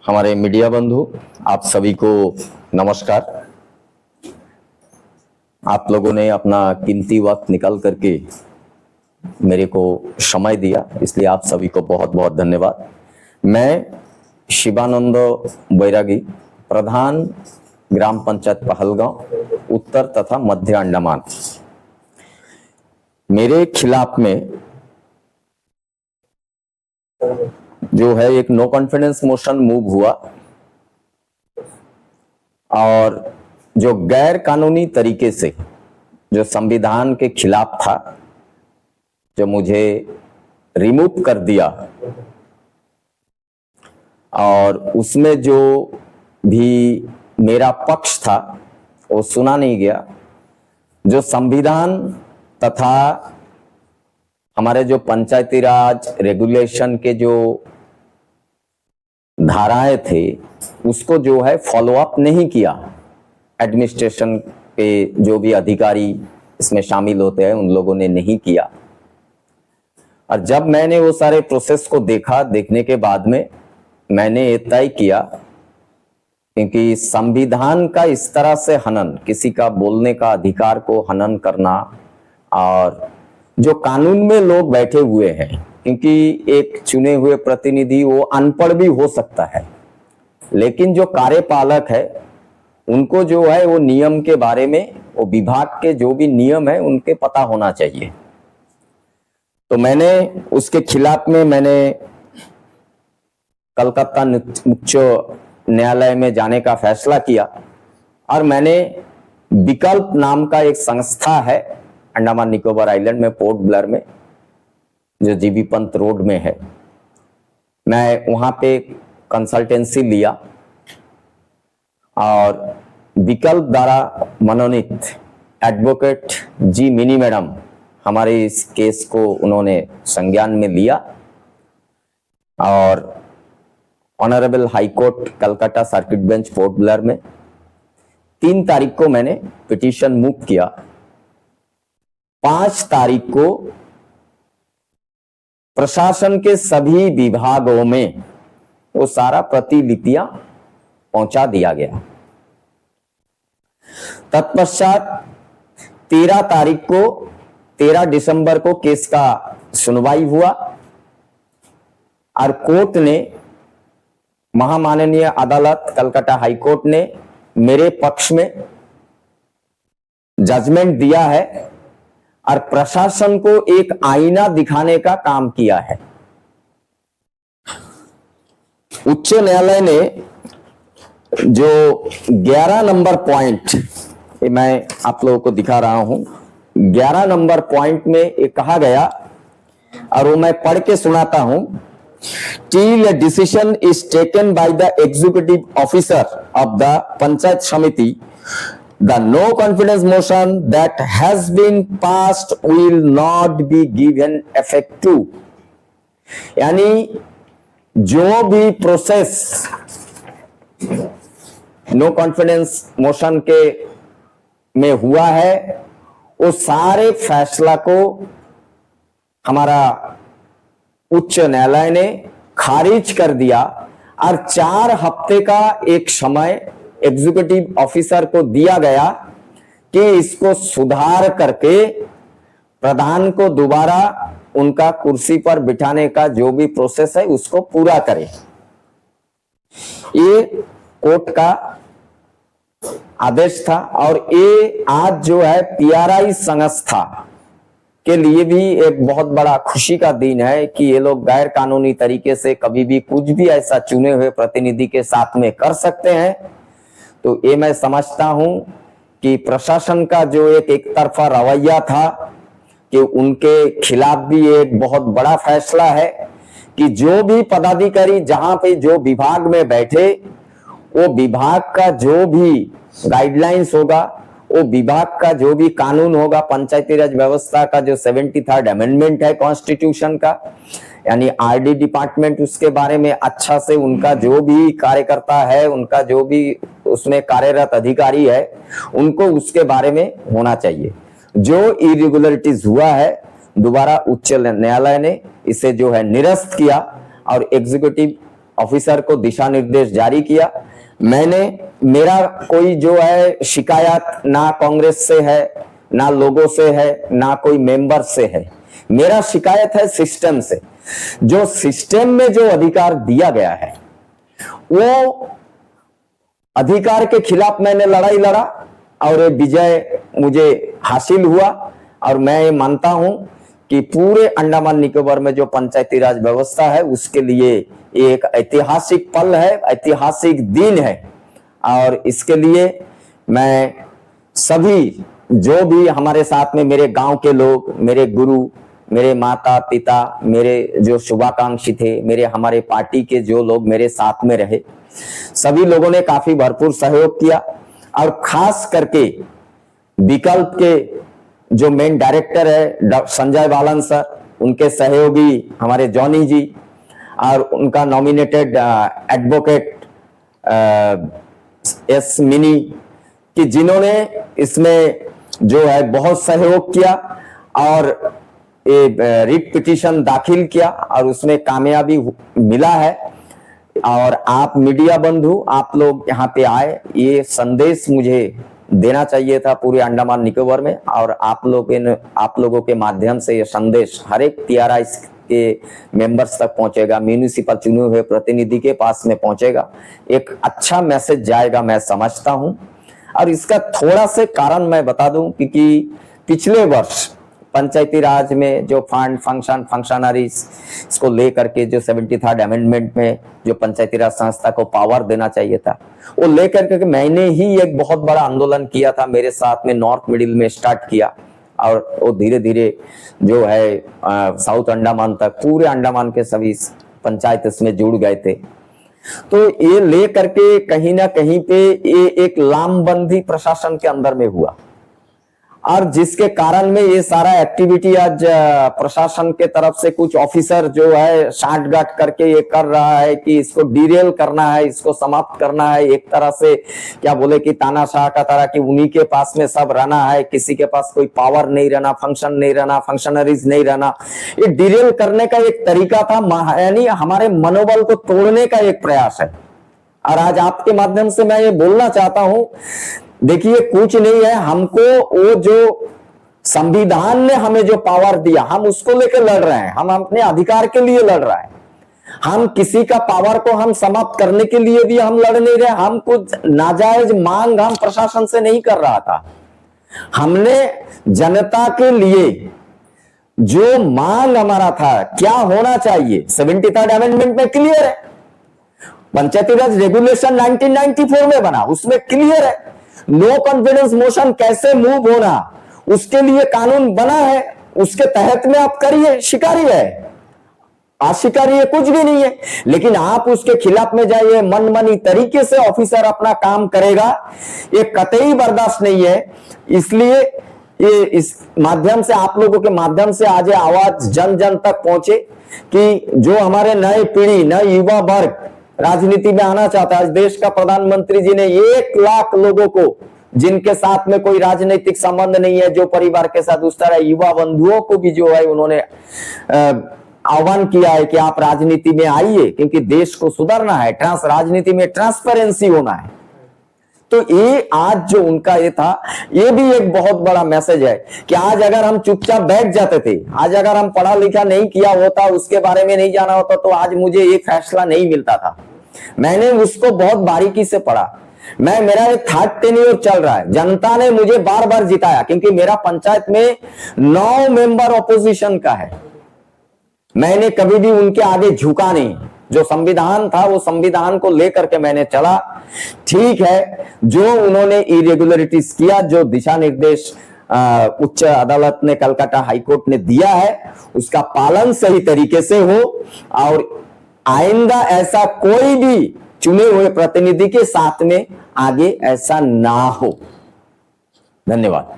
हमारे मीडिया बंधु, आप सभी को नमस्कार। आप लोगों ने अपना कीमती वक्त निकाल करके मेरे को समय दिया, इसलिए आप सभी को बहुत बहुत धन्यवाद। मैं शिवानंद बैरागी, प्रधान ग्राम पंचायत पहलगांव, उत्तर तथा मध्य अंडमान। मेरे खिलाफ में जो है एक नो कॉन्फिडेंस मोशन मूव हुआ और जो गैर कानूनी तरीके से जो संविधान के खिलाफ था, जो मुझे रिमूव कर दिया और उसमें जो भी मेरा पक्ष था वो सुना नहीं गया। जो संविधान तथा हमारे जो पंचायती राज रेगुलेशन के जो धाराएं थे उसको जो है फॉलो अप नहीं किया। एडमिनिस्ट्रेशन के जो भी अधिकारी इसमें शामिल होते हैं उन लोगों ने नहीं किया। और जब मैंने वो सारे प्रोसेस को देखा, देखने के बाद में मैंने ये तय किया, क्योंकि संविधान का इस तरह से हनन, किसी का बोलने का अधिकार को हनन करना, और जो कानून में लोग बैठे हुए हैं, क्योंकि एक चुने हुए प्रतिनिधि वो अनपढ़ भी हो सकता है, लेकिन जो कार्यपालक है उनको जो है वो नियम के बारे में, वो विभाग के जो भी नियम है उनके पता होना चाहिए। तो मैंने उसके खिलाफ में मैंने कलकत्ता उच्च न्यायालय में जाने का फैसला किया और मैंने विकल्प नाम का एक संस्था है अंडमान निकोबार आइलैंड में, पोर्ट ब्लेयर में, जो जीबी पंत रोड में है, मैं वहां पे कंसल्टेंसी लिया और विकल्प द्वारा मनोनीत एडवोकेट जी मिनी मैडम हमारे इस केस को उन्होंने संज्ञान में लिया और honourable high court Calcutta circuit bench port Blair में 3 तारीख को मैंने पिटीशन मूव किया। 5 तारीख को प्रशासन के सभी विभागों में वो सारा प्रतिलिपियां पहुंचा दिया गया। तत्पश्चात 13 दिसंबर को केस का सुनवाई हुआ और कोर्ट ने, महामाननीय अदालत कलकत्ता हाई कोर्ट ने मेरे पक्ष में जजमेंट दिया है और प्रशासन को एक आईना दिखाने का काम किया है। उच्च न्यायालय ने जो 11 नंबर पॉइंट, मैं आप लोगों को दिखा रहा हूं, 11 नंबर पॉइंट में ये कहा गया और वो मैं पढ़ के सुनाता हूं। Till a decision is taken by the executive officer of the Panchayat Samiti, the no confidence motion that has been passed will not be given effect to। यानी जो भी प्रोसेस नो कॉन्फिडेंस मोशन के में हुआ है वो सारे फैसला को हमारा उच्च न्यायालय ने खारिज कर दिया और 4 हफ्ते का एक समय एग्जीक्यूटिव ऑफिसर को दिया गया कि इसको सुधार करके प्रधान को दोबारा उनका कुर्सी पर बिठाने का जो भी प्रोसेस है उसको पूरा करें। ये कोर्ट का आदेश था और ये आज जो है पीआरआई संस्था के लिए भी एक बहुत बड़ा खुशी का दिन है कि ये लोग गैर कानूनी तरीके से कभी भी कुछ भी ऐसा चुने हुए प्रतिनिधि के साथ में कर सकते हैं। तो ये मैं समझता हूं कि प्रशासन का जो एक तरफा रवैया था कि उनके खिलाफ भी एक बहुत बड़ा फैसला है कि जो भी पदाधिकारी जहां पे जो विभाग में बैठे, वो विभाग का जो भी गाइडलाइंस होगा, वो विभाग का जो भी कानून होगा, पंचायती राज व्यवस्था का जो 73rd अमेंडमेंट है कॉन्स्टिट्यूशन का, यानी आरडी डिपार्टमेंट, उसके बारे में अच्छा से उनका जो भी कार्यकर्ता है, उनका जो भी उसमें कार्यरत अधिकारी है, उनको उसके बारे में होना चाहिए। जो इरेगुलरिटीज हुआ है दोबारा उच्च न्यायालय ने इसे जो है निरस्त किया और एग्जीक्यूटिव ऑफिसर को दिशा निर्देश जारी किया। मेरा कोई जो है शिकायत ना कांग्रेस से है, ना लोगों से है, ना कोई मेंबर से है। मेरा शिकायत है सिस्टम से। जो सिस्टम में जो अधिकार दिया गया है वो अधिकार के खिलाफ मैंने लड़ाई लड़ा और ये विजय मुझे हासिल हुआ। और मैं ये मानता हूं कि पूरे अंडमान निकोबार में जो पंचायती राज व्यवस्था है उसके लिए एक ऐतिहासिक पल है, ऐतिहासिक दिन है। और इसके लिए मैं सभी जो भी हमारे साथ में मेरे गांव के लोग, मेरे गुरु, मेरे माता पिता, मेरे जो शुभाकांक्षी थे, मेरे हमारे पार्टी के जो लोग मेरे साथ में रहे, सभी लोगों ने काफी भरपूर सहयोग किया। और खास करके विकल्प के जो मेन डायरेक्टर है संजय बालन सर, उनके सहयोगी हमारे जॉनी जी और उनका नॉमिनेटेड एडवोकेट एस मिनी, कि जिन्होंने इसमें जो है बहुत सहयोग किया और रिट पिटीशन दाखिल किया और उसमें कामयाबी मिला है। और आप मीडिया बंधु, आप लोग यहाँ पे आए, ये संदेश मुझे देना चाहिए था पूरे अंडमान निकोबार में। और आप लोगों के माध्यम से ये संदेश हर एक पीआरआई के मेंबर्स तक पहुंचेगा, म्यूनिसिपल चुने हुए प्रतिनिधि के पास में पहुंचेगा, एक अच्छा मैसेज जाएगा मैं समझता हूं। और इसका थोड़ा से कारण मैं बता दूं, क्योंकि पिछले वर्ष पंचायती राज में जो फंक्शनरीज इसको लेकर के जो 73rd अमेंडमेंट में जो पंचायती राज संस्था को पावर देना चाहिए था, वो लेकर के मैंने ही एक बहुत बड़ा आंदोलन किया था। मेरे साथ में नॉर्थ मिडिल में स्टार्ट किया और वो धीरे धीरे जो है साउथ अंडमान तक, पूरे अंडमान के सभी पंचायत इसमें जुड़ गए थे। तो ये ले करके कहीं ना कहीं पे ये एक लामबंदी प्रशासन के अंदर में हुआ, और जिसके कारण में ये सारा एक्टिविटी आज प्रशासन के तरफ से कुछ ऑफिसर जो है साठगांठ करके ये कर रहा है कि इसको डिरेल करना है, इसको समाप्त करना है। एक तरह से क्या बोले कि तानाशाह का तरह कि उन्हीं के पास में सब रहना है, किसी के पास कोई पावर नहीं रहना, फंक्शन नहीं रहना, फंक्शनरीज नहीं रहना। ये डिरेल करने का एक तरीका था, यानी हमारे मनोबल को तोड़ने का एक प्रयास है। और आज आपके माध्यम से मैं ये बोलना चाहता हूं, देखिए कुछ नहीं है, हमको वो जो संविधान ने हमें जो पावर दिया हम उसको लेकर लड़ रहे हैं, हम अपने अधिकार के लिए लड़ रहे हैं। हम किसी का पावर को हम समाप्त करने के लिए भी हम लड़ नहीं रहे। हम कुछ नाजायज मांग हम प्रशासन से नहीं कर रहा था। हमने जनता के लिए जो मांग हमारा था, क्या होना चाहिए, 73rd अमेंडमेंट में क्लियर है। पंचायती राज रेगुलेशन 1994 में बना, उसमें क्लियर है नो कॉन्फिडेंस मोशन कैसे मूव होना, उसके लिए कानून बना है, उसके तहत में आप करिए, शिकारी है, अशिकारी है, कुछ भी नहीं है। लेकिन आप उसके खिलाफ में जाइए, मनमानी तरीके से ऑफिसर अपना काम करेगा, ये कतई बर्दाश्त नहीं है। इसलिए ये इस माध्यम से, आप लोगों के माध्यम से आज आवाज जन जन तक पहुंचे कि जो हमारे नए पीढ़ी, नए युवा वर्ग राजनीति में आना चाहता है। आज देश का प्रधानमंत्री जी ने 1 लाख लोगों को, जिनके साथ में कोई राजनीतिक संबंध नहीं है, जो परिवार के साथ, उस तरह युवा बंधुओं को भी जो है उन्होंने आह्वान किया है कि आप राजनीति में आइए, क्योंकि देश को सुधारना है, राजनीति में ट्रांसपेरेंसी होना है। तो ये आज जो उनका ये था, ये भी एक बहुत बड़ा मैसेज है कि आज अगर हम चुपचाप बैठ जाते थे, आज अगर हम पढ़ा लिखा नहीं किया होता, उसके बारे में नहीं जाना होता, तो आज मुझे ये फैसला नहीं मिलता था। मैंने उसको बहुत बारीकी से पढ़ा। मेरा एक 3rd टेन्योर चल रहा है, जनता ने मुझे बार बार जिताया, क्योंकि मेरा पंचायत में 9 मेंबर ऑपोजिशन का है। मैंने कभी भी उनके आगे झुका नहीं। जो संविधान था वो संविधान को लेकर के मैंने चला। ठीक है, जो उन्होंने इरेगुलरिटीज किया, जो दिशा निर्देश उच्च अदालत ने, कलकत्ता हाईकोर्ट ने दिया है, उसका पालन सही तरीके से हो और आइंदा ऐसा कोई भी चुने हुए प्रतिनिधि के साथ में आगे ऐसा ना हो। धन्यवाद।